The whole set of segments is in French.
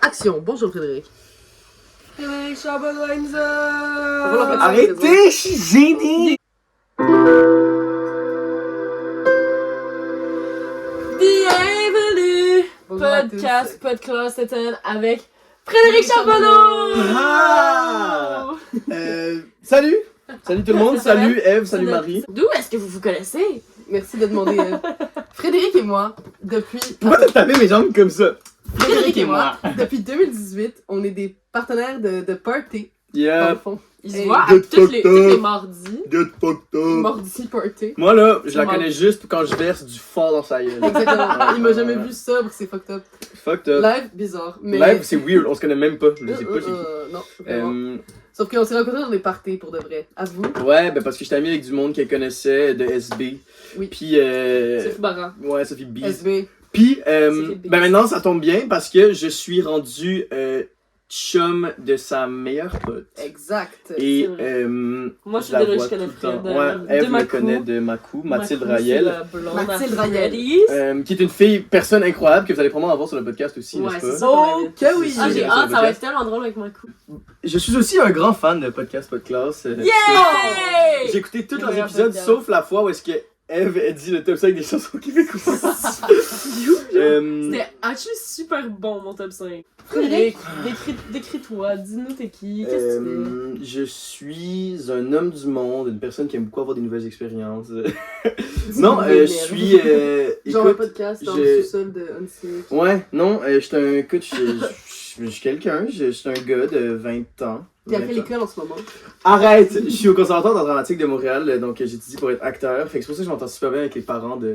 Action. Bonjour Frédéric. Frédéric Charbonneau. Arrêtez, je suis gêné. Bienvenue. Podcast Podcast Étienne avec Frédéric Charbonneau. Salut. Salut tout le monde. Salut Eve. Salut Marie. D'où est-ce que vous vous connaissez? Merci de demander. Frédéric et moi, depuis... Pourquoi t'as tapé mes jambes comme ça? Frédéric et moi, depuis 2018, on est des partenaires de party. Dans le Yeah. fond. Ils se voient à Good tous les fucked mardis. Get fucked up. Mardi party. Moi là, je la Mardi. connais juste quand je verse du fort dans sa gueule. Exactement. Il m'a jamais vu sobre, c'est fucked up. Fucked up. Live, bizarre. Mais... Live, c'est weird. On se connaît même pas. Je sais pas c'est qui. Non, vraiment. Sauf qu'on s'est rencontrés dans des parties pour de vrai. À vous. Ouais, ben parce que j'étais ami avec du monde qu'elle connaissait de SB. Oui. Puis C'est barrant. ouais, Sophie B. SB. Puis Sophie B. ben maintenant ça tombe bien parce que je suis rendu chum de sa meilleure pote. Exact. Et C'est vrai. Moi, je suis la déjà vois je connais tout le temps. Fred. Ouais, Eve le Macou. connaît de Macou, Mathilde Macou, Rayel. c'est la blonde Mathilde à Rayel. Freddy. Qui est une personne incroyable que vous allez probablement avoir sur le podcast aussi, Ouais, n'est-ce c'est pas? ça. Oh, que oui! Ah, j'ai sur le hâte, ça va podcast. être tellement drôle avec Macou. Je suis aussi un grand fan de podcast Podclass. Yay! J'ai écouté tous Le leurs meilleur épisodes podcast. sauf la fois où est-ce que Eve a dit le top 5 des chansons québécoises. C'était actually super bon, mon top 5. Frédéric, décris-toi, dis-nous t'es qui, qu'est-ce que tu fais? Je suis un homme du monde, une personne qui aime beaucoup avoir des nouvelles expériences. Non, je suis. Genre un Écoute, podcast dans je- le sous-sol de Unsick. ouais, non, je suis un. Écoute, je suis quelqu'un, je suis un gars de 20 ans. T'es à 20 quelle ans. école en ce moment? Arrête! Je suis au conservatoire d'art dramatique de Montréal, donc j'étudie pour être acteur. Fait que c'est pour ça que je m'entends super bien avec les parents de.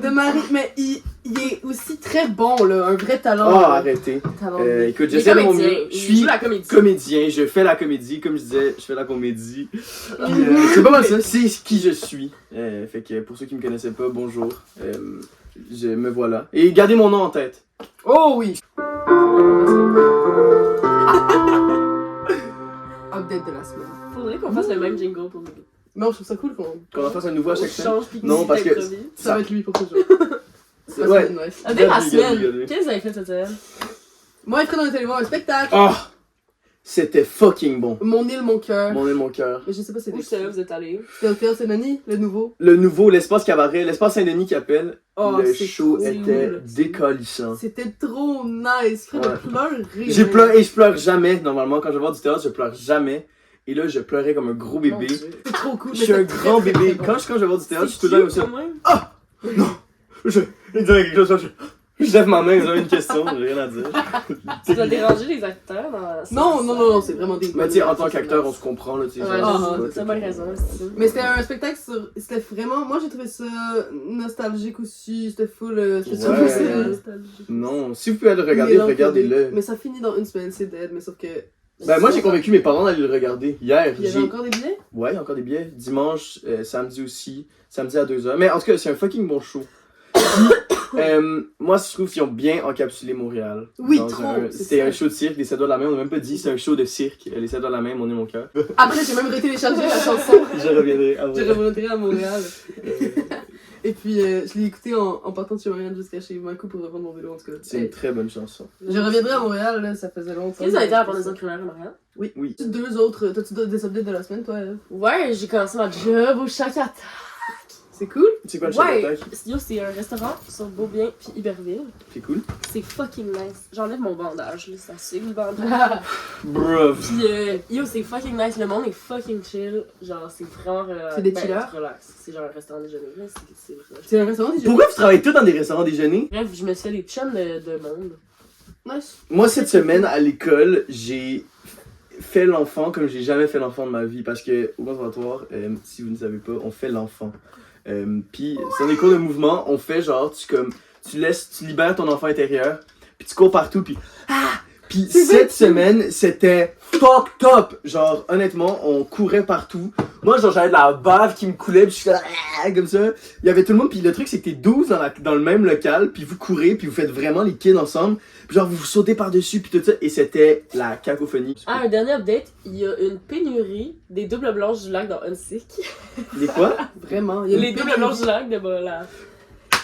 De Marie, mais il est aussi très bon, là, un vrai talent. Oh, là. arrêtez. Talent. Écoute, Il est j'essaie de mon comédien, mieux. Je il suis joue la comédie. comédien, je fais la comédie, comme je disais, je fais la comédie. Puis, c'est pas mal ça, c'est qui je suis. Fait que pour ceux qui me connaissaient pas, bonjour. Me voilà. Et gardez mon nom en tête. Oh oui! Update de la semaine. Faudrait qu'on fasse le même jingle pour nous. Non, je trouve ça cool qu'on... Qu'on en fasse un nouveau à chaque On semaine. change puis Non, parce que- t'improvise. Ça va être lui pour toujours. Ça Ouais. va être nice. Update la Regardez, semaine. regardez. Qu'est-ce que vous avez fait cette semaine? Moi et Fred, on est allé voir un spectacle. Ah! C'était fucking bon. Mon île, mon cœur. Mon mon cœur. Mais je sais pas c'est Où des... c'est vous êtes allés? C'était au Théâtre Saint-Denis, le nouveau. Le nouveau, l'espace cabaret, l'espace Saint-Denis qui appelle. Oh, le c'est show trop était cool. décollissant. C'était trop nice. Fred a Ouais. pleuré. J'ai pleuré et je pleure jamais. Normalement, quand je vais voir du théâtre, je pleure jamais. Et là, je pleurais comme un gros bébé. C'est trop cool. Je mais suis un c'est très, grand très, très bébé. bon. Quand je vais voir du théâtre, je suis tout C'est le temps cute comme ça. quand même. Il dirait quelque chose, je lève ma main, j'avais une question, j'ai rien à dire. Tu dois déranger les acteurs dans la Non, c'est vraiment des... Mais tu sais, en tant qu'acteur, on se comprend, là, tu sais. Ouais, genre, c'est bonne raison. c'est- Mais c'était un spectacle sur... C'était vraiment... Moi, j'ai trouvé ça nostalgique aussi. C'était full... C'était Ouais. super Non, si vous pouvez le regarder, mélancolique. regardez-le. Mais ça finit dans une semaine, c'est dead. Mais sauf que... Ben, moi, j'ai convaincu mes parents d'aller le regarder. Hier, Il y avait encore des billets? Ouais, il y a encore des billets. Dimanche, samedi aussi. Samedi à 2h. Mais en tout cas, c'est un fucking bon show. Moi, je trouve qu'ils ont bien encapsulé Montréal. Oui, Dans trop, c'est C'était ça. un show de cirque, les 7 doigts de la main. On n'a même pas dit c'est un show de cirque. Les 7 doigts de la main, mon est mon cœur. Après, j'ai même téléchargé la chanson. Je reviendrai à J'ai remonté à Montréal. Et puis, je l'ai écouté en partant de chez Marianne jusqu'à chez Macou pour reprendre mon vélo, en tout cas. C'est une très bonne chanson. Je reviendrai à Montréal, là, ça faisait longtemps. Qu'est-ce que vous avez fait pendant les autres primaires, Marianne? Oui. Oui. T'as-tu deux autres? T'as-tu des updates de la semaine, toi? Eve? Ouais, j'ai commencé ma job au Chacata. C'est cool? C'est quoi le Ouais, chef yo, c'est un restaurant sur Beaubien puis Iberville. C'est cool. C'est fucking nice. J'enlève mon bandage, là, ça c'est le bandage. Bruv. Puis yo, c'est fucking nice. Le monde est fucking chill. Genre, c'est vraiment C'est des chillers? relax. C'est genre un restaurant déjeuner. Là, c'est relax. C'est un restaurant déjà? Pourquoi vous travaillez tous dans des restaurants déjeuner? Bref, je me suis fait des chums de monde. Nice. Moi, cette semaine, à l'école, j'ai fait l'enfant comme j'ai jamais fait l'enfant de ma vie. Parce que au conservatoire, si vous ne savez pas, on fait l'enfant. Puis, c'est dans les cours de mouvement, on fait genre, tu libères ton enfant intérieur, puis tu cours partout, puis Puis cette semaine, c'était fucked up. Genre, honnêtement, on courait partout. Moi, genre, j'avais de la bave qui me coulait, puis je suis comme ça. Il y avait tout le monde, puis le truc, c'est que t'es 12 dans le même local, puis vous courez, puis vous faites vraiment les kids ensemble. Puis genre, vous vous sautez par-dessus, puis tout ça, et c'était la cacophonie. Ah, un dernier update, il y a une pénurie des doubles blanches du lac dans Unsick. Les quoi? Vraiment. Il y a Les une doubles pénurie. blanches du lac de la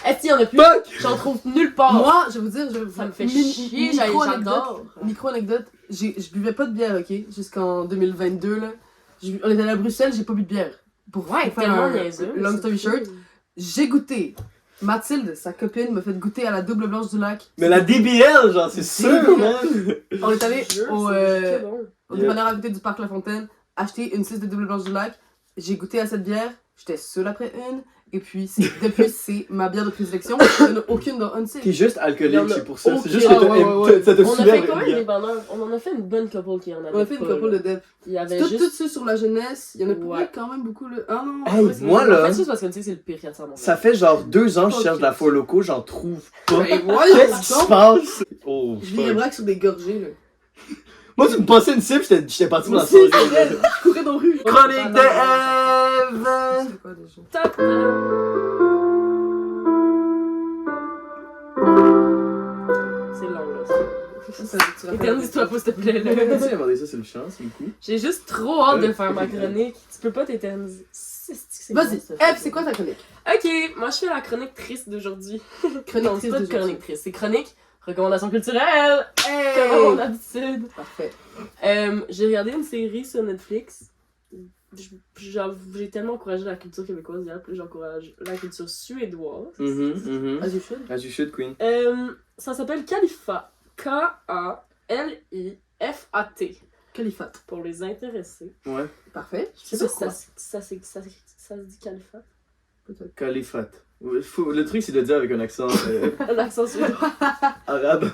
Est-ce qu'il y en a plus? Fuck! J'en trouve nulle part. Moi, je vais vous dire, Ça me fait chier, j'adore. Micro-anecdote, je buvais pas de bière, ok? Jusqu'en 2022, là. On est allé à Bruxelles, j'ai pas bu de bière. Pour Ouais, faire tellement un niaiseux. long story short, j'ai goûté. Mathilde, sa copine, m'a fait goûter à la double blanche du lac. Mais la DBL, genre, c'est sûr, man! On est allé C'est bon. au dépanneur à côté du parc La Fontaine, acheter une 6 de double blanche du lac. J'ai goûté à cette bière, j'étais seule après une. Et puis, depuis, c'est ma bière de prédilection. Il n'y en a aucune dans Unseen. T'es juste alcoolique, c'est pour ça. C'est juste Ah, que ouais. ça te On a soulève fait quand même bien. des bonheurs. On en a fait une bonne couple qui en avait. On a fait une pas, couple là. de dep. Il y avait Tout juste. ceux sur la jeunesse, il y en a Ouais. quand même beaucoup. Là. Ah non, Hey, ouais, c'est moi, vrai. là, En fait, c'est parce que c'est le pire qu'il y a de ça à Montréal. Ça fait genre 2 ans que je cherche de la four locaux, j'en trouve pas. Ben voyons Qu'est-ce qui se donc. passe? Oh, Je vis les braques sur des gorgées, là. Moi, tu me passais une cible, j'étais parti pour Moi la aussi, soirée. c'est vrai. Je courais dans la rue. Chronique de Eve! C'est quoi déjà? Top, c'est long, là. Éternise-toi pas, s'il te plaît, là. Tu as demandé ça, c'est le chant, c'est le coup. J'ai juste trop hâte de faire ma chronique. Tu peux pas t'éterniser. Vas-y, Eve, c'est quoi ta chronique? Ok, moi je fais la chronique triste d'aujourd'hui. Chronique Non, c'est pas de triste chronique triste, c'est chronique recommandation culturelle, Hey! comme d'habitude. Parfait. J'ai regardé une série sur Netflix. J'ai tellement encouragé la culture québécoise hier, puis j'encourage la culture suédoise. As you should. As you should, Queen. Ça s'appelle Califat. K-A-L-I-F-A-T. Califat. Pour les intéressés. Ouais. Parfait. Je sais pas si ça se dit Califat. Peut-être. Califat. Le truc, c'est de le dire avec un accent Un accent suédois. arabe.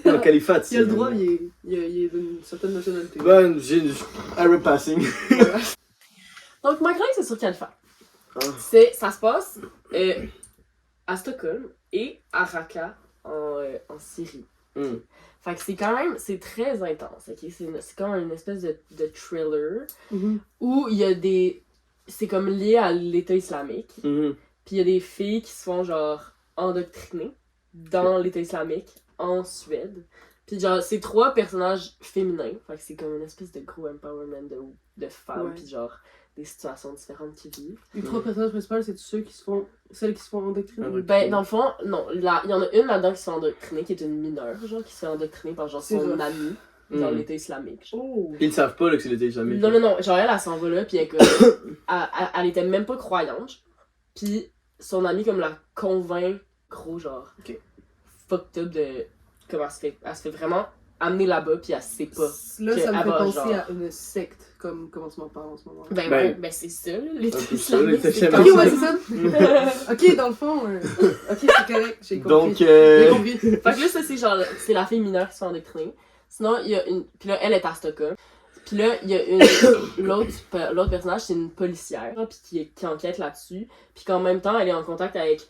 Non, Califat, Il a le droit, il est d'une certaine nationalité. Ben, j'ai Arab passing. Donc ma chronique c'est sur Califat. Ah. Ça se passe à Stockholm et à Raqqa en Syrie. Mm. Fait que c'est quand même, c'est très intense, ok? C'est comme une espèce de thriller Mhm. où il y a des... C'est comme lié à l'État islamique. Mhm. Puis il y a des filles qui se font genre endoctriner dans l'État islamique en Suède. Puis genre, c'est 3 personnages féminins. Fait que c'est comme une espèce de gros empowerment de femmes. Ouais. Puis genre, des situations différentes qu'ils vivent. Les 3 personnages principaux, c'est celles qui se font endoctriner. Ah ouais. Ben, dans le fond, non. Il y en a une là-dedans qui se fait endoctriner, qui est une mineure, genre, qui se fait endoctriner par genre C'est son rough. ami dans Mm. l'État islamique. Genre. Oh! Ils savent pas là, que c'est l'été islamique. Non. Genre, elle s'en va là, puis elle était même pas croyante. Puis son ami, comme, la convainc, gros, genre, Ok. fucked up de. Comment elle se fait vraiment amener là-bas, puis elle sait pas. Là, ça me qu'elle fait va, penser genre- à une secte, comme on se m'en parle en ce moment. Ben, Ben, ouais, ben c'est ça, là, l'État c'est ça, islamique. l'État c'est islamique. Ok, comme- ouais, c'est ça. Ok, dans le fond, ok, c'est correct, j'ai compris. Donc, J'ai compris. Fait que là, ça, c'est genre, c'est la fille mineure qui se fait endoctriner. Sinon, il y a une. Puis là, elle est à Stockholm. Puis là, il y a l'autre personnage, c'est une policière, puis qui enquête là-dessus. Puis qu'en même temps, elle est en contact avec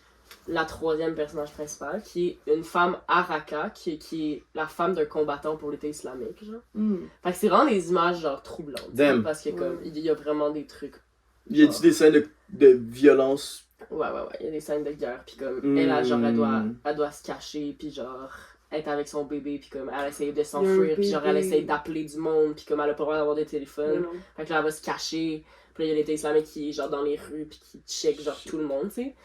la 3e personnage principal, qui est une femme à Raqqa, qui est la femme d'un combattant pour l'État islamique, genre. Hmm. Fait que c'est vraiment des images, genre, troublantes. Damn. Parce que, comme, il y a vraiment des trucs. y a-tu des scènes de violence? Ouais, il y a des scènes de guerre, puis comme, Mm. elle, genre, elle doit se cacher, puis genre, être avec son bébé, puis comme, elle essaye de Il y a s'enfuir, un puis genre, elle bébé. essaye d'appeler du monde, puis comme, elle a pas le droit d'avoir de téléphone. Non. Fait que là, elle va se cacher, puis là, il y a l'État islamique qui est genre dans les rues, puis qui check genre tout le monde, tu sais.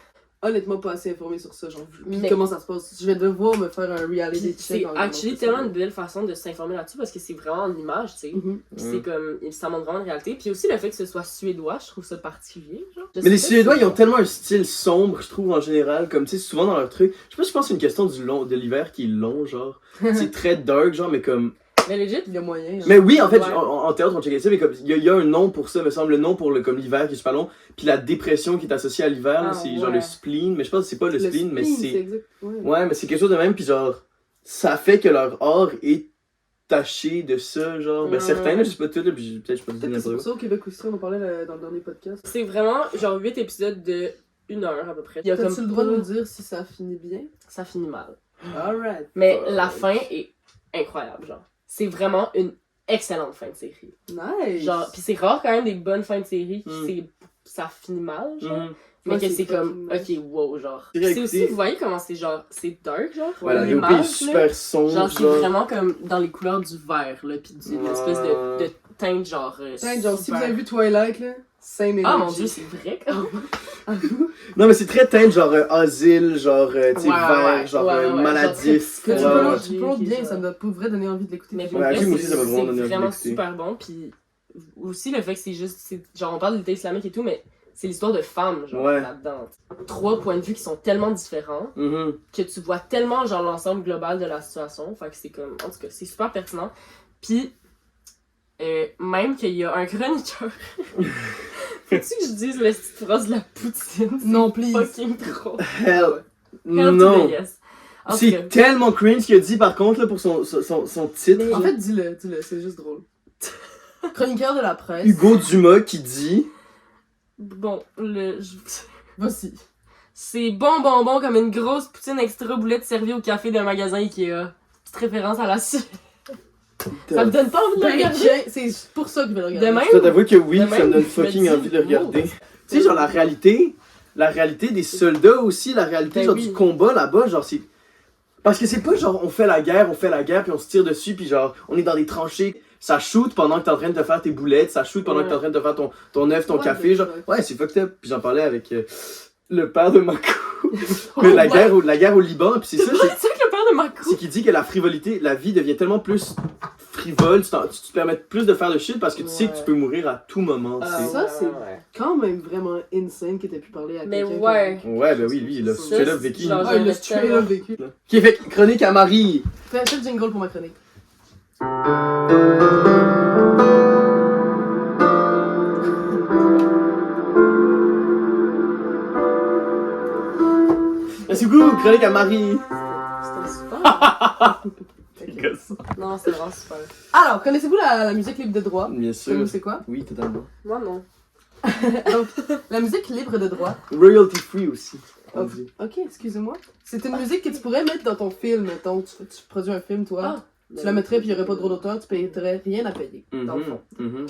Honnêtement, pas assez informé sur ça, genre. Puis Mais- comment ça se passe? Je vais devoir me faire un reality Puis check. c'est en actually regardant tellement ça. une belle façon de s'informer là-dessus parce que c'est vraiment en image, tu sais. Mhm. Puis c'est comme, ça montre vraiment une réalité. Puis aussi le fait que ce soit suédois, je trouve ça particulier, genre. Je Mais les sais pas Suédois, si- ils ont tellement un style sombre, je trouve, en général. Comme, tu sais, souvent dans leur truc. Je sais pas si je pense que c'est une question de l'hiver qui est long, genre. C'est très dark, genre, mais comme. Mais legit, Il y a moyen. hein. Mais oui, en fait, Ouais. en théâtre, on checkait ça, mais comme, il y a un nom pour ça, me semble, le nom pour comme l'hiver qui est super long. Puis la dépression qui est associée à l'hiver, là, Ah, c'est genre ouais. le spleen. Mais je pense que c'est pas le spleen, mais c'est. exact. Ouais. Ouais, mais c'est quelque chose de même, puis genre, ça fait que leur art est taché de ça, genre. Ben, Ouais. certains, là, je sais pas tout, là, puis peut-être je peux te Peut-être dire que c'est n'importe pour ça au Québec aussi, on en parlait dans le dernier podcast. c'est vraiment genre 8 épisodes de 1 heure à peu près. Il y a T'as-tu comme le droit de pas- nous dire si ça finit bien? Ça finit mal. Alright. Mais Fuck. la fin est incroyable, genre. C'est vraiment une excellente fin de série. Nice! Genre, pis c'est rare quand même des bonnes fins de série qui Mm. ça finit mal, genre. Mhm. Mais Ouais, que c'est c'est comme, fucking ok, wow, genre. C'est C'est réécouté. aussi, vous voyez comment c'est genre, c'est dark, genre. Voilà, les OP est l'image, là. super sombre, Genre, c'est vraiment comme dans les couleurs du vert, là, pis d'une Ouais. espèce de teinte, genre. Putain, genre, si vous super- avez vu Twilight, là, Same Ah energy. mon dieu, c'est vrai quand Non, mais c'est très teint, genre asile, genre, tu sais, Ouais, vert, ouais, genre ouais, ouais, maladif. Que tu Ouais, peux ouais. l'autre- tu peux l'autre Ok, bien, ça ça me donne pour vrai donner envie de l'écouter. Mais Ouais, pour Ouais, vrai, ok, moi c'est aussi, ça m'a vraiment donné envie de vraiment l'écouter. super bon. Puis aussi le fait que c'est juste. Genre, on parle de l'État islamique et tout, mais c'est l'histoire de femmes, genre, Ouais. là-dedans. 3 points de vue qui sont tellement différents Mhm. que tu vois tellement, genre, l'ensemble global de la situation. Fait que c'est comme. En tout cas, c'est super pertinent. Puis, même qu'il y a un chroniqueur. Faut-tu que je dise la petite phrase de la poutine? Non, please. Fucking trop. Hell. Hell to Non. the yes. En tout C'est cas, tellement cringe ce qu'il a dit par contre là, pour son titre. Mais- En fait, dis-le, c'est juste drôle. Chroniqueur de la presse. Hugo Dumas qui dit. bon, Voici. c'est bon comme une grosse poutine extra boulette servie au café d'un magasin Ikea. Petite référence à la suite. Ça me donne pas envie de le Ben, regarder. tiens, c'est pour ça que je vais le regarder. De même? Je dois t'avouer que oui, De ça même, me donne je me fucking dis, envie de le regarder. wow. Tu sais, genre la réalité des soldats aussi, la réalité Ben genre oui. du combat là-bas, genre c'est. Parce que c'est pas genre on fait la guerre, puis on se tire dessus, puis genre on est dans des tranchées, ça shoot pendant que t'es en train de te faire tes boulettes, ça shoot pendant que t'es en train de te faire ton œuf, ton What café, the genre. fuck? Ouais, c'est fucked up. Puis j'en parlais avec le père de Mako. Oh Mais my- la guerre au Liban, puis c'est ça, C'est ça que le père de Mako. c'est qu'il dit que la frivolité, la vie devient tellement plus frivole, tu te permets plus de faire de shit parce que tu sais que tu Ouais. peux mourir à tout moment. Ah, tu sais. Ça, c'est- ouais. Quand même vraiment insane que t'aies pu parler à Mais quelqu'un. ouais. Ouais, ben oui, lui, il a Ça, straight up c'est vécu. genre- Ah, il a J'aurais straight tellement- up vécu. Qui fait chronique à Marie. Fais le jingle pour ma chronique. Merci beaucoup, chronique à Marie. C'était super. Non, c'était vraiment super. Alors, connaissez-vous la musique libre de droit? Bien Savez-vous sûr. c'est quoi? Oui, totalement. Moi, non. Donc, la musique libre de droit. Royalty free aussi. on Oh, dit. ok, excusez-moi. C'est une musique que tu pourrais mettre dans ton film. Mettons, tu produis un film, toi. Ah. Tu la mettrais, puis il n'y aurait pas de droit d'auteur, tu paierais rien à payer, dans le fond. Mhm.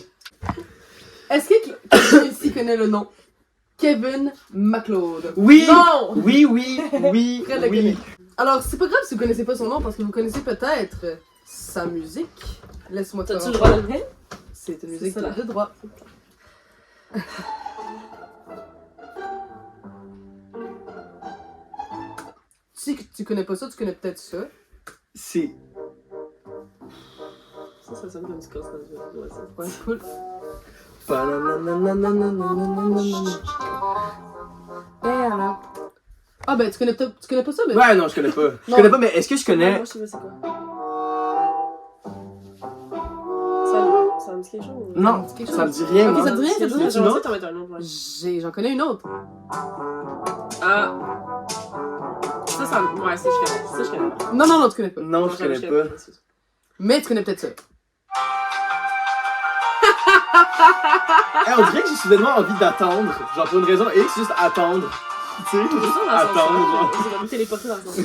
Est-ce que quelqu'un ici connaît le nom Kevin MacLeod? Oui! Non! Oui, oui, oui, Près de oui. Québec. Alors, c'est pas grave si vous connaissez pas son nom, parce que vous connaissez peut-être sa musique. Laisse-moi te T'as-tu le faire droit de le mettre? C'est une C'est musique ça, là. de droit. Si tu connais pas ça, tu connais peut-être ça. C'est. Ça sonne comme du casse dans le jeu. Ouais, cool. Ah ben, tu connais pas ça, mais... Ouais, non, je connais pas. Je Non. connais pas, mais est-ce que je connais. Moi, je sais pas c'est quoi. Ça me dit quelque chose? Non, C'est quelque ça me chose. dit rien, Ok, moi. ça te dit rien, ça te dit rien? C'est une autre? T'en mettre un autre, ouais. J'en connais une autre. Ah! Ça me... Ouais, ça, je connais. Ça, je connais pas. Non, tu connais pas. Non, je connais pas. Mais tu connais peut-être ça. On dirait que j'ai soudainement envie d'attendre. Genre pour une raison X, juste attendre. Tu sais, juste attendre. Genre. J'ai comme téléporté dans le sens.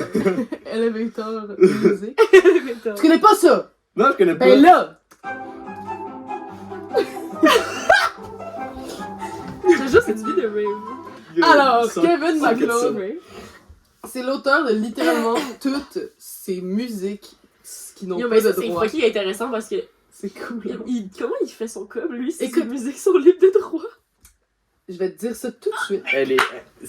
Elevator music. Tu connais pas ça? Non, je connais pas. Ben là! Je te jure, c'est du de Rave. Alors, Sans- Kevin sans que ça. MacLeod, c'est l'auteur de littéralement toutes ces musiques qui n'ont Yo, pas mais de ça, c'est droit. fucking intéressant parce que. C'est cool. Comment il fait son cob, lui? Si Écoute- ses musiques sont libres de droit. Je vais te dire ça tout de suite. Elle est.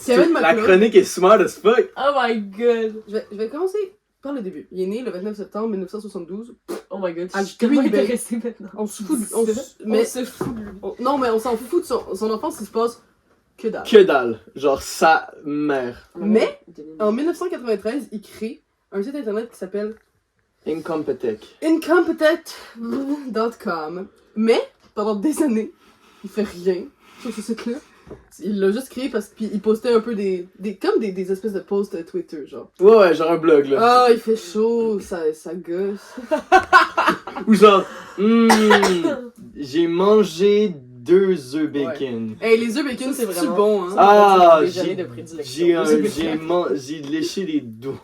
Kevin La MacLeod. chronique est smart as fuck. Oh my god. Je vais commencer par le début. Il est né le 29 septembre 1972. Oh my god. Ah, Je suis tellement Green Bay. intéressée maintenant. On se fout de... Mais mais, se fout de lui. non, mais on s'en fout de son enfance, il se passe que dalle. Que dalle. Genre sa mère. Mais, En 1993, il crée un site internet qui s'appelle Incompetech. incompetech.com. Mais, pendant des années, il fait rien sur ce site-là. Il l'a juste créé parce qu'il postait un peu comme des espèces de posts Twitter, genre. Ouais, genre un blog là. Ah, il fait chaud, ça gosse. Ou genre, j'ai mangé 2 œufs bacon. Hey, les œufs bacon, c'est vraiment bon, hein. Ah, Déjeuner de prédilection. j'ai léché les doigts.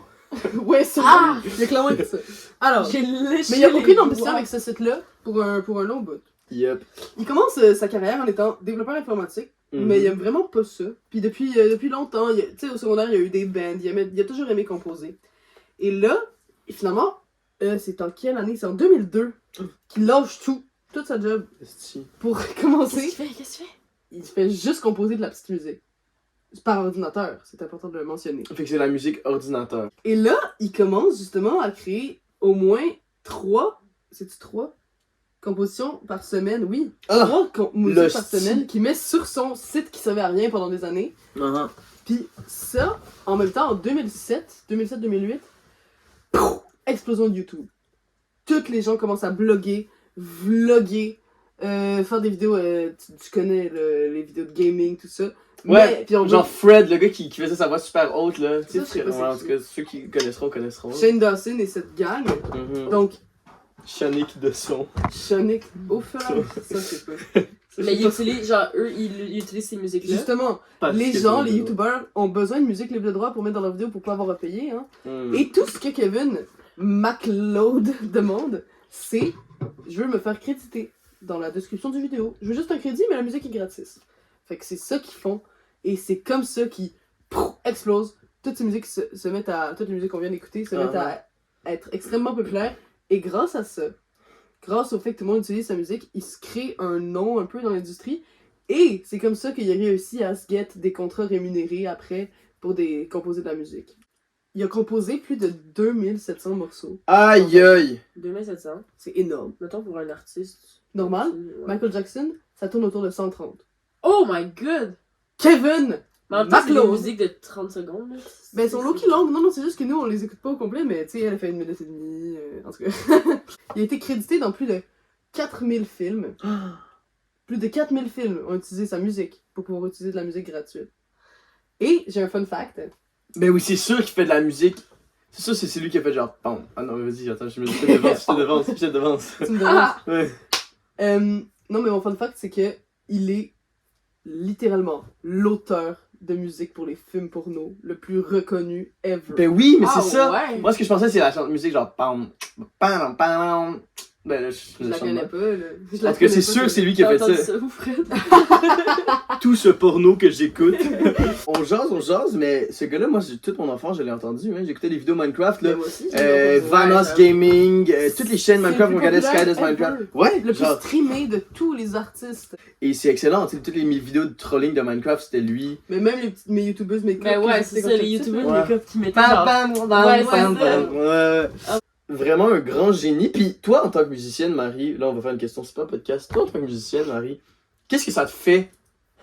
Ouais, ça. Il y a clairement que ça. Alors, J'ai léché mais il n'y a les aucune ambition doigts. avec ce site-là pour un long bout. Yep. Il commence sa carrière en étant développeur informatique, Mhm. mais il aime vraiment pas ça. Puis depuis longtemps, tu sais, au secondaire, il y a eu des bands, il a toujours aimé composer. Et là, finalement, c'est en quelle année? C'est en 2002 qu'il lâche toute sa job Esti. pour Qu'est-ce commencer. qu'il fait? Qu'est-ce qu'il fait? il fait juste composer de la petite musique. Par ordinateur, c'est important de le mentionner. Fait que c'est la musique ordinateur. Et là, il commence justement à créer au moins 3, c'est-tu 3 compositions par semaine, oui. 3 musiques par semaine qu'il met sur son site qui servait à rien pendant des années. Puis ça, en même temps, en 2007-2008, explosion de YouTube. Toutes les gens commencent à bloguer, vlogger, faire des vidéos, tu connais les vidéos de gaming, tout ça. Ouais, mais, puis on genre Fred, le gars qui faisait sa voix super haute, là. Tu Ça, je sais sais, pas ouais, en c'est tout cas, ceux qui connaîtront. Shane Dawson et cette gang. Donc, Chanique de son. Shonic, au fur et à mesure, ça c'est pas. Ça, Mais je sais ils pas. utilisent, genre, eux, ils utilisent ces musiques-là. Justement, Parce les que gens, c'est les drôle. youtubeurs ont besoin de musique libre de droit pour mettre dans leurs vidéos pour pas avoir à payer. Hein. Mm. Et tout ce que Kevin MacLeod demande, c'est je veux me faire créditer dans la description du vidéo. Je veux juste un crédit, mais la musique est gratis. Fait que c'est ça qu'ils font. Et c'est comme ça qu'ils explosent. Toutes ces musiques se mettent à. Toutes les musiques qu'on vient d'écouter se mettent à être extrêmement populaires. Et grâce à ça, grâce au fait que tout le monde utilise sa musique, il se crée un nom un peu dans l'industrie. Et c'est comme ça qu'il a réussi à se get des contrats rémunérés après pour composer de la musique. Il a composé plus de 2700 morceaux. Aïe aïe! 2700. C'est énorme. Mettons pour un artiste. Normal, Ouais. Michael Jackson, ça tourne autour de 130. Oh my god! Kevin! Mais en même temps, c'est des MacLeod. musiques de 30 secondes. Là. Ben, elles sont low-key longues. Non, c'est juste que nous, on les écoute pas au complet, mais tu sais, elle a fait 1 minute et demie. En tout cas. Il a été crédité dans plus de 4000 films. Plus de 4000 films ont utilisé sa musique pour pouvoir utiliser de la musique gratuite. Et j'ai un fun fact. Ben oui, c'est sûr qu'il fait de la musique. C'est sûr, c'est lui qui a fait genre. Pam. Ah non, mais vas-y, attends, je te devance. Tu me demandes. Ouais. Non, mais mon fun fact, c'est que il est littéralement l'auteur de musique pour les films porno le plus reconnu ever. Ben oui, mais Ah, c'est ça. ouais. Moi, ce que je pensais, c'est la musique genre. Pam. Pam. Pam. Ben là, Je la connais pas, là. Je En la tout cas, connais c'est pas, sûr que c'est lui qui T'as a fait entendu ça. ça, vous, Fred? Tout ce porno que j'écoute. on jase, mais ce gars-là, moi, toute mon enfance, je l'ai entendu. Hein. J'écoutais des vidéos Minecraft, là. Mais moi aussi, j'ai Vanos ouais, Gaming, toutes les chaînes C'est Minecraft, le on plus regardait populaire Sky Does Minecraft. ever. Ouais, le plus genre. streamé de tous les artistes. Et c'est excellent, tu sais, toutes les vidéos de trolling de Minecraft, c'était lui. Mais même mes youtubeuses make-up. Ben que ouais, j'écoutais c'est quand ça, j'étais les petite, youtubeurs là. de make-up qui mettaient genre... Ouais, Ouais. Vraiment un grand génie. Puis toi, en tant que musicienne, Marie, là on va faire une question, c'est pas un podcast. Toi, en tant que musicienne, Marie, qu'est-ce que ça te fait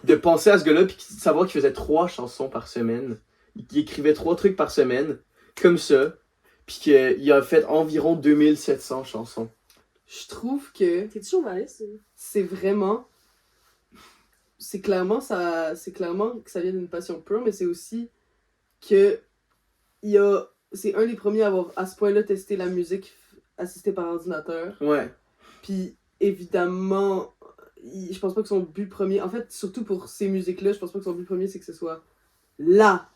de penser à ce gars-là puis de savoir qu'il faisait 3 chansons par semaine, qu'il écrivait 3 trucs par semaine, comme ça, puis qu'il a fait environ 2700 chansons. Je trouve que T'es-tu journaliste? c'est vraiment. C'est clairement que ça vient d'une passion pure, mais c'est aussi que c'est un des premiers à avoir à ce point-là testé la musique assistée par ordinateur. Ouais. Puis évidemment, je pense pas que son but premier, en fait, surtout pour ces musiques-là, je pense pas que son but premier c'est que ce soit là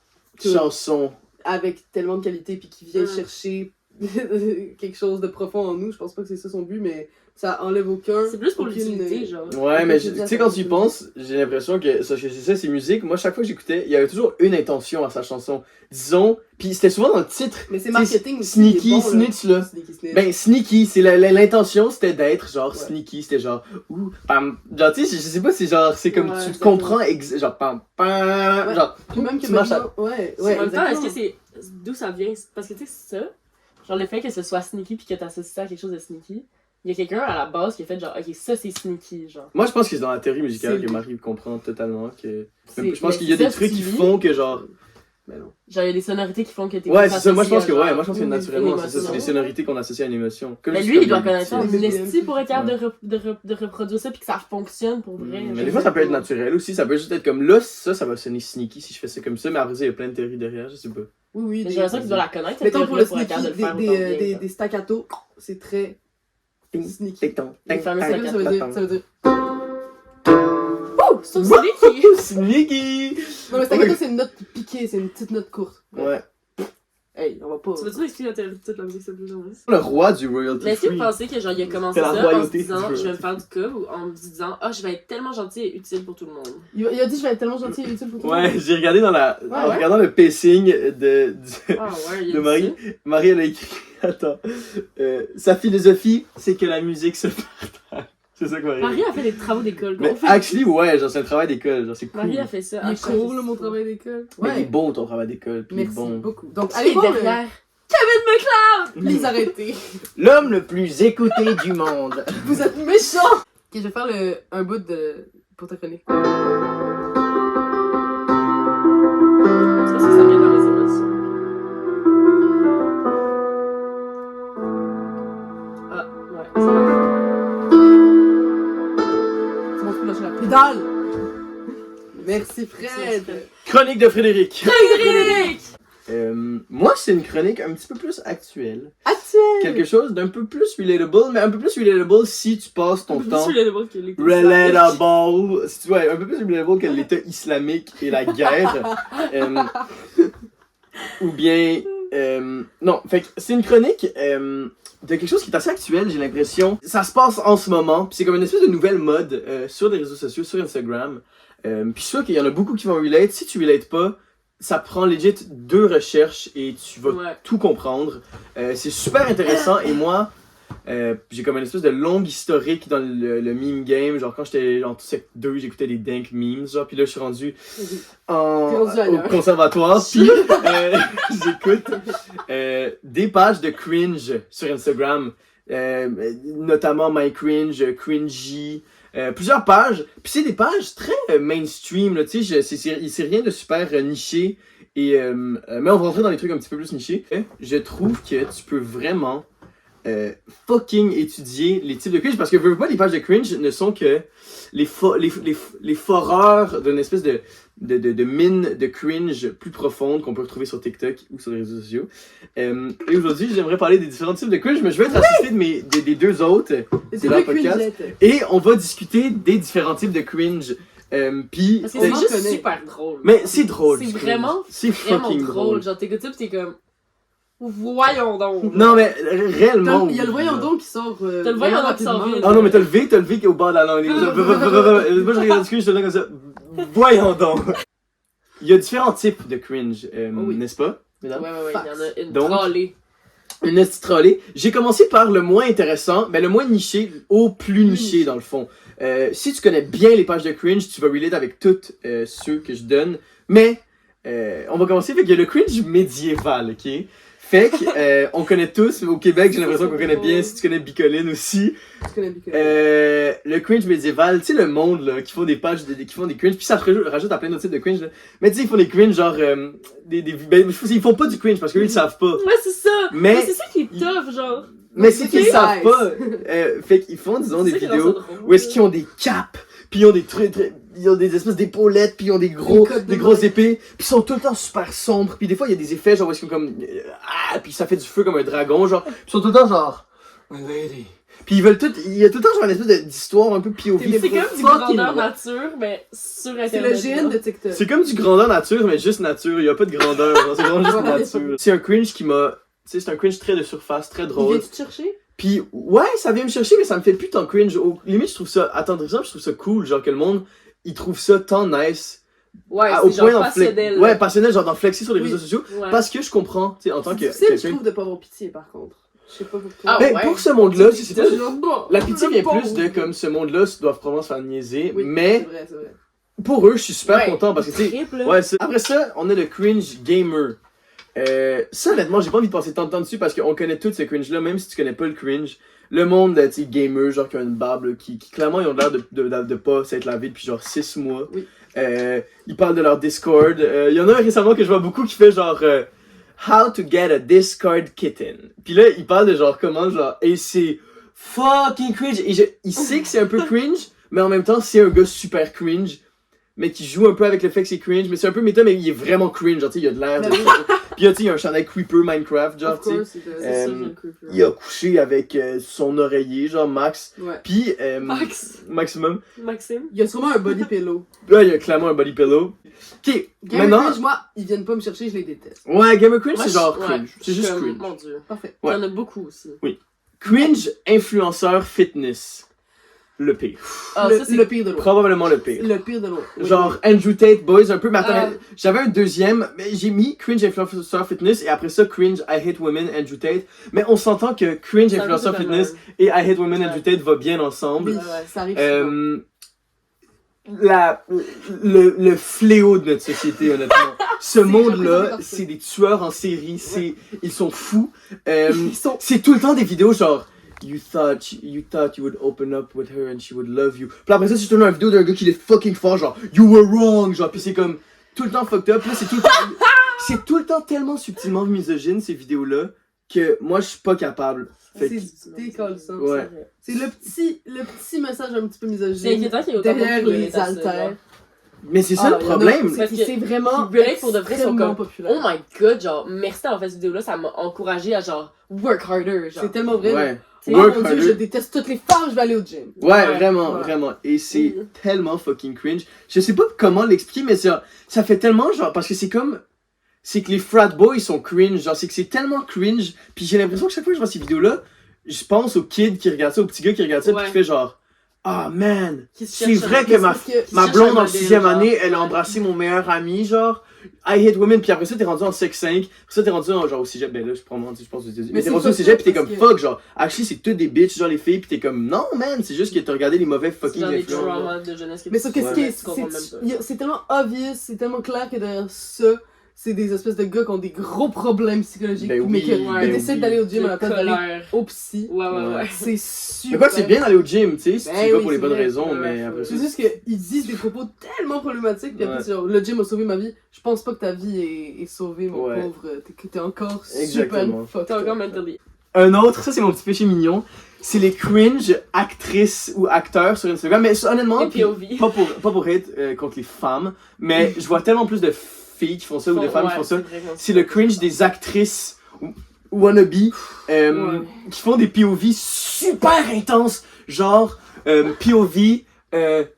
Chanson. avec tellement de qualité puis qui vient Mm. chercher quelque chose de profond en nous. Je pense pas que c'est ça son but, mais ça enlève aucun. C'est plus pour aucune- l'utilité, genre. Ouais, mais Aucune tu sais, quand tu y penses, j'ai l'impression que c'est ça, ces musiques. Moi, chaque fois que j'écoutais, il y avait toujours une intention à sa chanson. Disons, puis c'était souvent dans le titre. Mais c'est Tu sais, marketing aussi. Sneaky il est bon, là. Snitch, là. Sneaky Snitch. Ben, sneaky, c'est l'intention, c'était d'être genre Ouais. sneaky, c'était genre, ouh, pam. Genre, tu sais, je sais pas, c'est genre, c'est comme, Ouais, tu ça comprends, genre, pam, pam. Ouais. Genre, Puis même que tu marches à- maintenant, ouais, En même temps, exactement. est-ce que c'est... D'où ça vient? Parce que tu sais, c'est ça. Genre le fait que ce soit sneaky pis que t'associes ça à quelque chose de sneaky. Il y a quelqu'un à la base qui a fait genre, ok, ça c'est sneaky, genre. Moi, je pense que c'est dans la théorie musicale C'est- que Marie comprend totalement que. C'est- Je pense mais qu'il y a c'est des ça, trucs qui Stevie. font que genre. Ben non. Genre il y a des sonorités qui font que t'es Ouais, plus c'est ça, moi je pense associé que à, ouais, genre, moi je pense que une naturellement, c'est ça, c'est émotion. des sonorités qu'on associe à une émotion. Comme Mais juste lui, il comme doit le connaître ça beat. en esti pour être capable de reproduire ça pis que ça fonctionne pour vrai. Mais genre. des fois, ça peut être naturel aussi. Ça peut juste être comme là, ça va sonner sneaky si je fais ça comme ça. Mais après, ça, il y a plein de théories derrière, je sais pas. Oui, oui. Mais j'ai l'impression que tu dois la connaître, cette Mettons pour le théorie-là, être sneaky, capable de le faire autant bien, genre. des staccato, c'est très sneaky. Tic-tac, Les fameux Ça staccato. veut dire. Oh, sauf sneaky! Sneaky! Non, mais staccato, c'est une note piquée, c'est une petite note courte. Ouais. Hey, on va pas. Tu veux-tu m'expliquer la théorie de toute la musique, s'il te plaît, Jean-Louis? Le roi du royalty Mais est-ce que vous free. pensez que genre il a commencé C'est la ça en se royauté disant du je vais me royauty. faire du cob ou en me disant ah je vais être tellement gentil et utile pour tout le monde. Il a dit je vais être tellement gentil et utile pour toi. Ouais, j'ai regardé dans la. Ouais, en ouais. regardant le pacing de Ah ouais, il a de dit Marie. ça. Marie, elle a écrit. Attends. Sa philosophie, c'est que la musique se partage. C'est ça que Marie. Marie a fait des travaux d'école. Mais actually, ouais, genre c'est un travail d'école, genre c'est cool. Marie a fait ça. Il est cool, là, mon travail d'école. Mais il est Ouais. beau ton travail d'école, puis il est Merci bon. beaucoup. Donc, Qui allez est voir derrière? Kevin McLeod! les arrêtés. L'homme le plus écouté du monde. Vous êtes méchants! Ok, je vais faire un bout pour ta chronique. Ça, ça vient dans les émotions. Ah, ouais, c'est vrai. C'est mon coup de lâcher la pédale! Merci Fred! Chronique de Frédéric. Frédéric! Moi, c'est une chronique un petit peu plus actuelle. Actuel! Quelque chose d'un peu plus relatable, mais un peu plus relatable si tu passes ton temps. Relatable. Si tu vois, un peu plus relatable que l'État islamique et la guerre. Ou bien. Non, fait que c'est une chronique de quelque chose qui est assez actuel, j'ai l'impression. Ça se passe en ce moment, puis c'est comme une espèce de nouvelle mode sur les réseaux sociaux, sur Instagram. Puis je suis sûr qu'il y en a beaucoup qui vont relate. Si tu relates pas, ça prend legit 2 recherches et tu vas tout comprendre. C'est super intéressant et moi, j'ai comme une espèce de longue historique dans le meme game. Genre quand j'étais en sec 2, j'écoutais des dank memes. Genre, puis là je suis rendu au conservatoire. Puis j'écoute des pages de cringe sur Instagram. Notamment My Cringe, Cringy. Plusieurs pages, puis c'est des pages très mainstream, là, tu sais, c'est rien de super niché, et, mais on va rentrer dans les trucs un petit peu plus nichés. Je trouve que tu peux vraiment fucking étudier les types de cringe, parce que veux pas, les pages de cringe ne sont que les foreurs d'une espèce de mine de cringe plus profonde qu'on peut retrouver sur TikTok ou sur les réseaux sociaux. Et aujourd'hui, j'aimerais parler des différents types de cringe, mais je vais être assisté des 2 autres. C'est leur podcast. Et on va discuter des différents types de cringe. Puis parce que c'est juste super drôle. Mais c'est drôle. C'est vraiment fucking drôle. Genre, t'écoutes ça pis t'es comme. Voyons donc. Non, mais réellement. Il y a le voyons donc qui sort. T'as le voyons donc qui sort vite. Ah non, mais t'as le V qui est au bord de la langue. Moi, je regarde le cringe, je te donne comme ça. Voyons donc. Il y a différents types de cringe, n'est-ce pas, mesdames? Ouais, il y en a une donc, trollée. Une petite trollée. J'ai commencé par le moins intéressant, mais le moins niché au plus niché dans le fond. Si tu connais bien les pages de cringe, tu vas relate avec toutes ceux que je donne. Mais on va commencer avec le cringe médiéval, ok? Fait que, on connaît tous, au Québec, j'ai l'impression qu'on connaît bien, si tu connais Bicoline aussi. Tu connais Bicoline. Le cringe médiéval, tu sais, le monde, là, qui font des pages, qui font des cringe, puis ça rajoute à plein d'autres types de cringe, là. Mais tu sais, ils font des cringe, genre, ben, ils font pas du cringe, parce qu'eux, ils le savent pas. Ouais, c'est ça! Mais c'est ça qui est tough, genre. Mais c'est qu'ils savent pas. Fait qu'ils font, disons, des vidéos où est-ce qu'ils ont des capes, puis ils ont des trucs, ils ont des espèces d'épaulettes, puis ils ont des grosses épées, puis ils sont tout le temps super sombres, puis des fois il y a des effets genre où est-ce qu'ils ont comme puis ça fait du feu comme un dragon, genre, puis ils sont tout le temps genre my lady. Puis ils veulent tout, il y a tout le temps genre une espèce d'histoire un peu POV. C'est comme du grandeur nature, mais sur Internet. C'est le gène de TikTok. C'est comme du grandeur nature, mais juste nature, il y a pas de grandeur, genre, c'est vraiment juste nature. C'est un cringe qui m'a, tu sais, c'est un cringe très de surface, très drôle. Il vient te chercher? Puis ouais, ça vient me chercher, mais ça me fait plus tant cringe. Au limite, je trouve ça attendrissant, je trouve ça cool, genre que le monde, il trouve ça tant nice. Ouais, au c'est point genre passionnel. Ouais, passionnel, genre d'en flexer sur les réseaux sociaux. Ouais. Parce que je comprends, tu sais, en tant que C'est difficile, je trouve, de pas avoir pitié, par contre. Je sais pas pourquoi. Ah, ben, ouais. pour ce monde-là, c'est pas... Genre, La pitié vient plus de comme ce monde-là doivent probablement se faire niaiser, oui, mais c'est vrai. pour eux, je suis super Ouais. content parce que tu sais. Triple. Ouais, après ça, on a le cringe gamer. Ça, honnêtement, j'ai pas envie de passer tant de temps dessus parce qu'on connaît tous ce cringe-là, même si tu connais pas le cringe. Le monde, tu sais, gamer, genre qui a une barbe, là, qui clairement, ils ont l'air de pas s'être lavé depuis genre 6 mois. Oui. Ils parlent de leur Discord. Il y en a un récemment que je vois beaucoup qui fait genre How to get a Discord kitten. Puis là, il parle de genre comment, genre, et c'est fucking cringe. Et il sait que c'est un peu cringe, mais en même temps, c'est un gars super cringe. Mais qui joue un peu avec le fait que c'est cringe, mais c'est un peu méta, mais il est vraiment cringe, genre, tu sais, il a de l'air de... Puis, tu sais, il y a un chandail Creeper Minecraft, genre, tu sais. Il a couché avec son oreiller, genre, Max. Ouais. Puis, Maxime. Il y a sûrement un body pillow. Là, il y a clairement un body pillow. Ok, Gamer maintenant... cringe, moi, ils viennent pas me chercher, je les déteste. Ouais, Gamer cringe, Moi, c'est genre ouais, cringe. C'est juste comme, cringe. Mon dieu. Parfait. Ouais. Il y en a beaucoup aussi. Cringe influenceur fitness. le pire. Ah, ça, c'est le pire de loin. Probablement le pire. Le pire de loin. Oui. Genre Andrew Tate Boys un peu, mais attends, Ah. j'avais un deuxième, mais j'ai mis Cringe Influencer Fitness et après ça Cringe I Hate Women Andrew Tate, mais on s'entend que Cringe Ça Influencer arrive Fitness totalement. et I Hate Women Ouais. Andrew Tate va bien ensemble. Oui, Ouais. ça arrive souvent. Le fléau de notre société, honnêtement. Ce monde-là, représenté par ça. c'est des tueurs en série, ils sont fous. Ils sont... C'est tout le temps des vidéos genre you thought you would open up with her and she would love you. Puis après ça, c'est toujours une vidéo d'un gars qui est fucking fort, genre you were wrong, genre, puis c'est comme tout le temps fucked up. Là, c'est tout le temps tellement subtilement misogyne ces vidéos-là que moi je suis pas capable. Fait que- C'est décollissant. Ouais. C'est le petit message un petit peu C'est misogyne inquiétant qu'il y ait autant de derrière monde qui les relate à ça, haltères. genre. Mais c'est ça Ah, le il y en a, problème. Parce que c'est vraiment qui relate pour de vrai sont extrêmement comme, populaire. Oh my god, genre, merci d'avoir fait cette vidéo-là, ça m'a encouragé à genre, work harder, genre. C'est tellement vrai. Ouais. Oh Work mon dieu, harder. je déteste toutes les femmes, je vais aller au gym. Ouais, Ouais, vraiment, ouais. vraiment. Et c'est Mhm. tellement fucking cringe. Je sais pas comment l'expliquer, mais ça fait tellement genre, parce que c'est comme, c'est que les frat boys sont cringe, genre c'est que c'est tellement cringe, puis j'ai l'impression que chaque fois que je vois ces vidéos-là, je pense au kid qui regarde ça, au petit gars qui regarde ça, Ouais. puis qui fait genre, ah man, Qui se c'est cherche vrai un- que ma Parce que- ma cherche blonde un en modèle, 6ème genre. année, elle a Ouais. embrassé mon meilleur ami, genre, I hate women, puis après ça t'es rendu en sex 5, après ça t'es rendu en, genre au cégep, ben là je pense aux États-Unis, mais t'es c'est rendu pas au cégep ça, pis t'es parce comme que- fuck, genre, actually c'est toutes des bitches, genre les filles, pis t'es comme non man, c'est juste que t'as regardé les mauvais C'est fucking genre des influences. genre. traumas de jeunesse que Mais sauf que tu ce qui est, tu comprends même pas. c'est tellement obvious, c'est tellement clair que derrière ça, c'est des espèces de gars qui ont des gros problèmes psychologiques, Ben mais oui, que ben ils décident oui. d'aller au gym De à la place d'aller colère. au psy. Ouais, ouais, ouais. C'est super. Mais quoi, c'est bien d'aller au gym, tu sais, si Ben tu vas oui, pour les c'est bonnes vrai. raisons, Ouais, mais ouais, après ça. C'est juste qu'ils disent des propos tellement problématiques, puis après, Ouais. c'est genre, le gym a sauvé ma vie. Je pense pas que ta vie est sauvée, mon Ouais. pauvre. T'es encore Exactement. super fucked T'es encore up. mentally. Un autre, ça c'est mon petit péché mignon, c'est les cringe actrices ou acteurs sur Instagram, mais honnêtement, Et puis POV. pas pour hate contre les femmes, mais je vois tellement plus de filles qui font ça ou de femmes qui font ça. C'est le cringe des actrices wannabe Ouais. qui font des POV super intenses, genre POV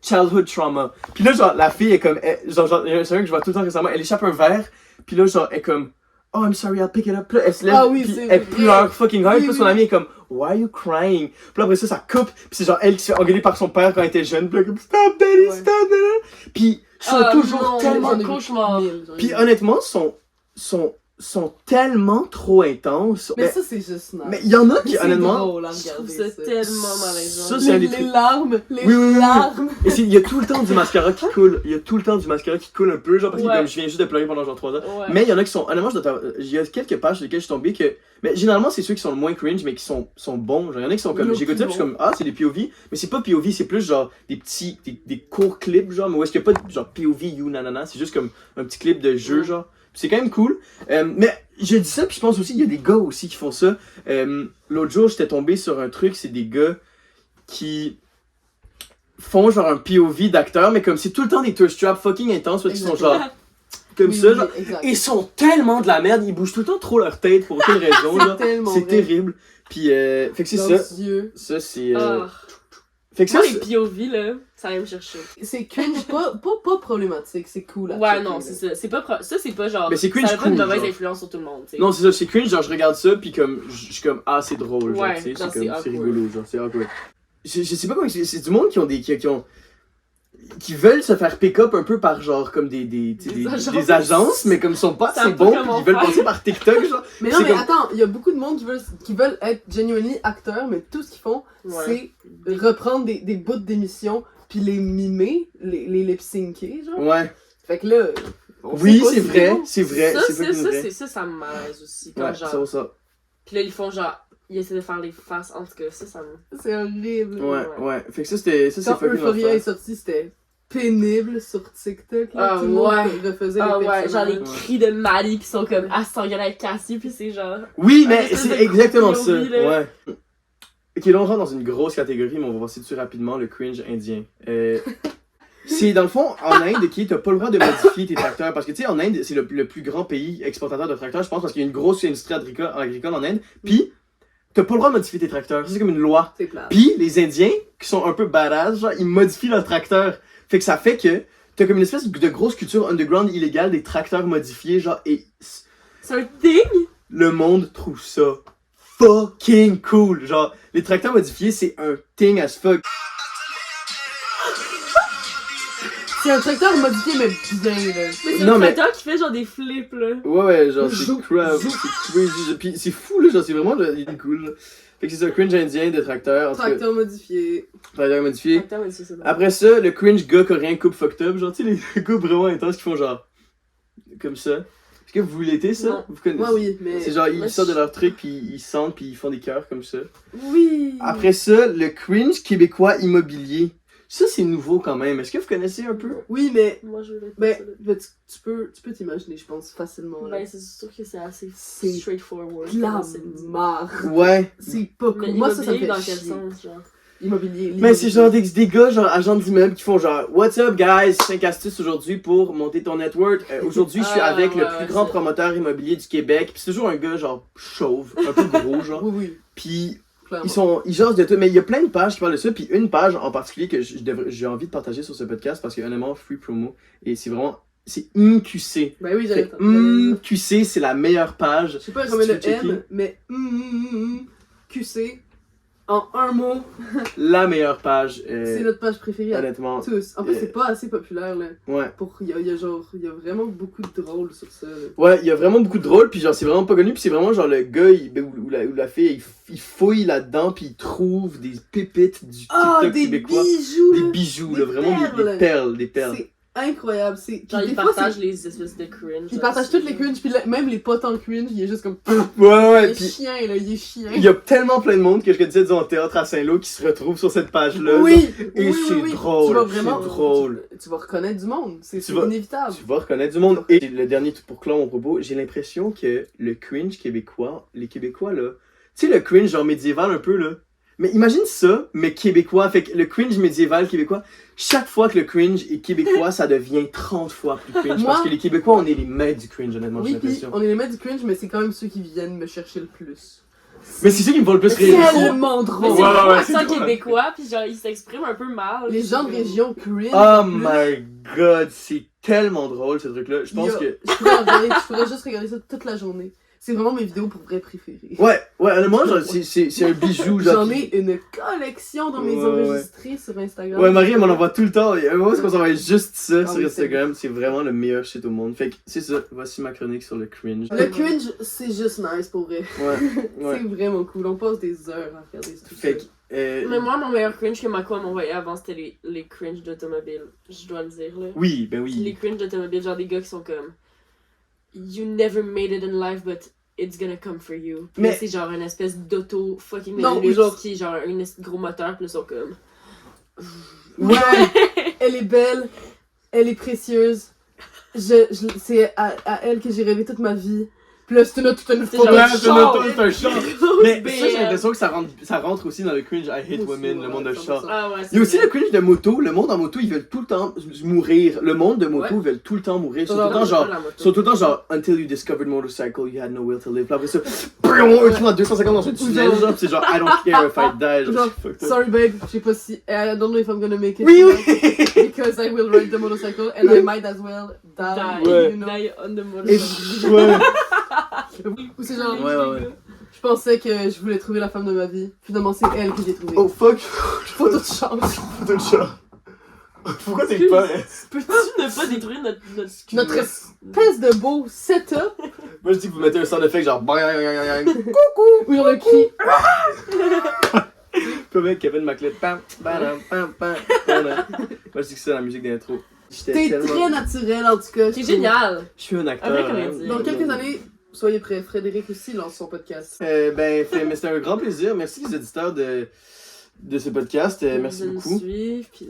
childhood trauma. Puis là, genre, la fille est comme, genre, il y a un que je vois tout le temps récemment, elle échappe un verre, puis là, genre, elle est comme, oh, I'm sorry, I'll pick it up. Puis là, elle se lève, Ah oui, puis c'est elle vrai. pleure fucking hard, Oui, puis son oui. ami est comme, why are you crying? Puis là, après ça coupe, puis c'est genre elle qui se fait engueuler par son père quand elle était jeune, puis là, comme, stop, daddy, Ouais. stop, daddy. Puis, ils sont Ah, toujours non, tellement j'en ai vu cauchemar. 1000, j'en ai puis vu. honnêtement, sont tellement trop intenses. Mais ça, c'est juste nice. mais il y en a qui, C'est honnêtement, drôle à Je trouve regarder, ça tellement malaisant. Ça, c'est un des les trucs- larmes, les Oui, oui, oui. larmes. et il y a tout le temps du mascara qui coule. Il y a tout le temps du mascara qui coule un peu, genre, parce que Ouais. comme je viens juste de pleurer pendant genre 3 heures. Ouais. Mais il y en a qui sont, honnêtement, il y a quelques pages sur lesquelles je suis tombé que, mais généralement, c'est ceux qui sont le moins cringe, mais qui sont bons. Genre, il y en a qui sont comme, Le j'écoute plus ça, puis je suis bon. comme, ah, c'est des POV, mais c'est pas POV, c'est plus genre des petits, des courts clips, genre, mais où est-ce qu'il y a pas de, genre, POV, you, nanana, c'est juste comme un petit clip de jeu, Ouais. genre. Puis c'est quand même cool. Mais je dis ça, puis je pense aussi, il y a des gars aussi qui font ça. L'autre jour, j'étais tombé sur un truc, c'est des gars qui font genre un POV d'acteur, mais comme c'est tout le temps des tourist traps fucking intenses, parce qu'ils sont genre comme Oui, ça, oui, genre. exact. Ils sont tellement de la merde, ils bougent tout le temps trop leur tête pour aucune raison, genre. tellement C'est vrai. terrible. Puis, fait que c'est Leurs ça. yeux. Ça, c'est. Ah. Fait que ça, Moi, les c'est- POV, là, ça vient me chercher. C'est cringe, pas problématique, c'est cool à Ouais, checker, non, là. c'est ça. C'est pas, ça, c'est pas genre. Mais c'est cringe ça a pas une cool, mauvaise genre. influence sur tout le monde, tu sais. Non, c'est ça, c'est cringe, genre je regarde ça, puis comme, je suis comme, ah, c'est drôle, genre, Ouais, tu sais, non, c'est c'est comme, c'est awkward. rigolo, genre, c'est awkward. Je sais pas comment c'est du monde qui ont qui veulent se faire pick-up un peu par genre comme Des agences. des agences, mais comme ils sont pas Savent assez pas bons, puis comment ils veulent faire. passer par TikTok, genre. Mais non, C'est mais comme- attends, il y a beaucoup de monde qui veulent être genuinely acteurs, mais tout ce qu'ils font, Ouais. c'est reprendre des bouts d'émissions, puis les mimer, les lip-syncer, genre. Ouais. Fait que là. on Oui, sait pas c'est si vrai, bon. c'est vrai, Ça, c'est c'est fucking ça, vrai. c'est ça, ça me malaise aussi. Quand Ouais, genre. ça. Puis là, ils font genre. Ils essaient de faire les faces. En tout cas, ça me. C'est horrible. Ouais. Fait que ça, c'est Quand fucking Euphoria l'enfer. est sorti, c'était pénible sur TikTok. Là, Ah, tout le monde ouais. refaisait Ah les ouais, genre personnages. les cris de Maddie qui sont comme à s'engueuler avec Cassie, puis c'est genre. Oui, Un mais espèce c'est de exactement gros ça. POV, là. Ouais. Ok, là on rentre dans une grosse catégorie, mais on va passer dessus rapidement, le cringe indien. C'est dans le fond, en Inde, qui t'as pas le droit de modifier tes tracteurs. Parce que tu sais, en Inde, c'est le plus grand pays exportateur de tracteurs, je pense, parce qu'il y a une grosse industrie agricole en Inde. Puis, t'as pas le droit de modifier tes tracteurs. Ça, c'est comme une loi. C'est plat. Puis, les Indiens, qui sont un peu badass, genre, ils modifient leurs tracteurs. Fait que ça fait que t'as comme une espèce de grosse culture underground illégale des tracteurs modifiés, genre, et C'est un thing! le monde trouve ça fucking cool. Genre, les tracteurs modifiés, c'est un thing as fuck. C'est un tracteur modifié, mais bien, là. Mais c'est Non, le mais- tracteur qui fait genre des flips, là. Ouais, genre, c'est Zou, crap, zou. c'est crazy. Puis c'est fou, là, genre, c'est vraiment, là, il est cool, là. Fait que c'est ça, cringe indien de tracteur, en tout cas, Tracteur modifié. tracteur modifié. Tracteur, ouais, c'est ça. Après ça, le cringe gars coréen coupe fucked up, genre, tu sais, les coupes vraiment intenses qui font genre, comme ça. Est-ce que vous l'étez, ça? Non. Vous connaissez? Moi, oui, mais. C'est genre, ils Moi, sortent de je- leur truc, puis ils sentent, puis ils font des cœurs comme ça. Oui! Après ça, le cringe québécois immobilier. Ça, c'est nouveau quand même. Est-ce que vous connaissez un peu? Oui, mais. Moi, je veux Ben, ça, là. ben, tu peux t'imaginer, je pense, facilement. Là. Ben, c'est sûr que c'est assez C'est straightforward. De la comment c'est dit. marre. Ouais. C'est pas Mais cool. Moi, ça me immobilier, fait dans quel chier. sens, genre? Immobilier. Mais c'est genre des gars, genre agents d'immeuble qui font genre What's up guys, 5 astuces aujourd'hui pour monter ton network. Aujourd'hui, je suis Ah, avec le ouais, plus ouais, grand c'est- promoteur immobilier du Québec. Puis c'est toujours un gars genre chauve, un peu gros genre. Oui, oui, Puis clairement. ils jasent de tout. Mais il y a plein de pages qui parlent de ça. Puis une page en particulier que j'ai envie de partager sur ce podcast parce que honnêtement, free promo. Et c'est vraiment, c'est MQC. Ben oui, Fait j'allais. MQC, c'est la meilleure page. Je sais pas Si combien tu de veux checker. M, mais QC, en un mot, La meilleure page. c'est notre page préférée à Honnêtement. tous. En plus, c'est pas assez populaire, là. Ouais. Il y a vraiment beaucoup de drôles sur ça, là. Ouais, il y a vraiment beaucoup de drôles, puis genre c'est vraiment pas connu, puis c'est vraiment genre le gars ou la fille, il fouille là-dedans, puis il trouve des pépites du Ah, TikTok des québécois. bijoux, Des là! bijoux, Des là, vraiment des perles, des perles. C'est incroyable. C'est... Genre, puis ils des fois, partagent c'est- les espèces de cringe. Ils partagent toutes les cringes, puis là, même les potes en cringe, il est juste comme... Ouais, Il ouais, est puis chien, là, il est chien. il y a tellement plein de monde que je disais disons, au théâtre à Saint-Lô qui se retrouve sur cette page-là. Oui! Et oui, c'est oui, oui. drôle, Tu vas c'est vraiment... drôle. Tu vas reconnaître du monde, c'est Tu vas- inévitable. Tu vas reconnaître du monde. Et le dernier truc pour clore mon propos, j'ai l'impression que le cringe québécois, les Québécois là, tu sais le cringe genre médiéval un peu là. Mais imagine ça, mais québécois. Fait que le cringe médiéval québécois, chaque fois que le cringe est québécois, ça devient 30 fois plus cringe. Moi- Parce que les Québécois, on est les maîtres du cringe, honnêtement, j'ai Oui, puis l'impression. on est les maîtres du cringe, mais c'est quand même ceux qui viennent me chercher le plus. Mais c'est ceux qui me font le plus C'est rire. tellement Mais drôle! c'est Ouais, vraiment ouais, accent c'est drôle. québécois, pis genre, ils s'expriment un peu mal. Les gens de région cringe. Oh en plus, my god, c'est tellement drôle ce truc-là. Je pense yo, que. je pourrais juste regarder ça toute la journée. C'est vraiment mes vidéos pour vrai préférées. Ouais, honnêtement, genre, c'est un bijou. Genre, J'en ai une collection dans mes Ouais, ouais. enregistrés sur Instagram. Ouais, Marie, elle m'en envoie tout le temps. Et moi, c'est qu'on s'envoie juste ça Ah sur oui, Instagram. C'est vraiment le meilleur shit au monde. Fait que c'est ça. Voici ma chronique sur le cringe. Le cringe, c'est juste nice pour vrai. Ouais, ouais. C'est vraiment cool. On passe des heures à regarder tout Fait que. ça. Mais moi, mon meilleur cringe que Mako m'envoyait avant, c'était les cringe d'automobile. Je dois le dire, là. Oui, ben Les oui. cringe d'automobile, genre des gars qui sont comme You never made it in life, but it's gonna come for you. Puis Mais- là, c'est genre une espèce d'auto fucking Non, luxe genre- qui est genre un gros moteur, puis là, ils sont comme. Ouais, elle est belle, elle est précieuse. C'est à elle que j'ai rêvé toute ma vie. Puis là, c'est toute une C'est photo. genre Ouais, un c'est char. c'est un char. Mais BM. ça, j'ai l'impression que ça rentre aussi dans le cringe I hate Moi aussi, women, ouais, le monde de 100%. char. Ah ouais, Il y a aussi vrai. le cringe de moto. Le monde en moto, ils veulent tout le temps mourir. Le monde de moto, Ouais. ils veulent tout le temps mourir. Ils sont Genre, tout le temps genre. la moto. Ils sont tout le temps genre Until you discovered motorcycle, you had no will to live. Puis après ça, eux tout à 250 dans un tunnel. Genre- Genre, puis c'est genre I don't care if I die. Genre, Genre, c'est fucked up. sorry babe, je sais pas si. I don't know if I'm gonna make it. Oui, tonight, oui. Because I will ride the motorcycle and I might as well die. Die, Ouais. You know? die on the Et- motorcycle. Ouais. Ou c'est genre, Ouais. je pensais que je voulais trouver la femme de ma vie. Finalement, c'est elle que j'ai trouvée. Oh fuck. Faut tout change. Photo de chat. Pourquoi t'es pas. Peux-tu ne pas détruire notre. Notre espèce de beau setup. Moi je dis que vous mettez un sound effect genre. Où on a cri. Comme avec Kevin MacLeod. Pam, pam, pam, pam, pam. Moi je dis que c'est la musique d'intro. J'étais T'es tellement. très naturel en tout cas. C'est génial! Je suis un acteur. Un vrai hein. comédien. Dans quelques années, soyez prêts. Frédéric aussi lance son podcast. Mais c'était un grand plaisir. Merci les auditeurs de ce podcast. Merci De nous beaucoup. suivre, puis-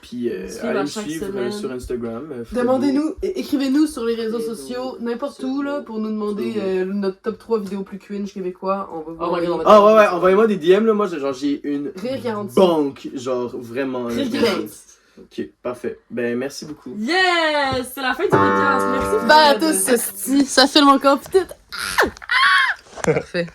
Puis Suivre allez à me chaque suivre semaine. sur Instagram. Demandez-nous, écrivez-nous sur les réseaux Réseaux sociaux, n'importe où là, pour nous demander sociaux. notre top 3 vidéos plus cringe québécois. On va voir. my God. Ah ouais, envoyez-moi des DM là. Moi, genre, j'ai une Rire 46. banque. Genre, vraiment. Rire honnêtement. 46. Ok, parfait. Ben, merci beaucoup. Yes! C'est la fin du podcast. Merci. Bye à Fred. tous, ça filme encore, putain. Parfait.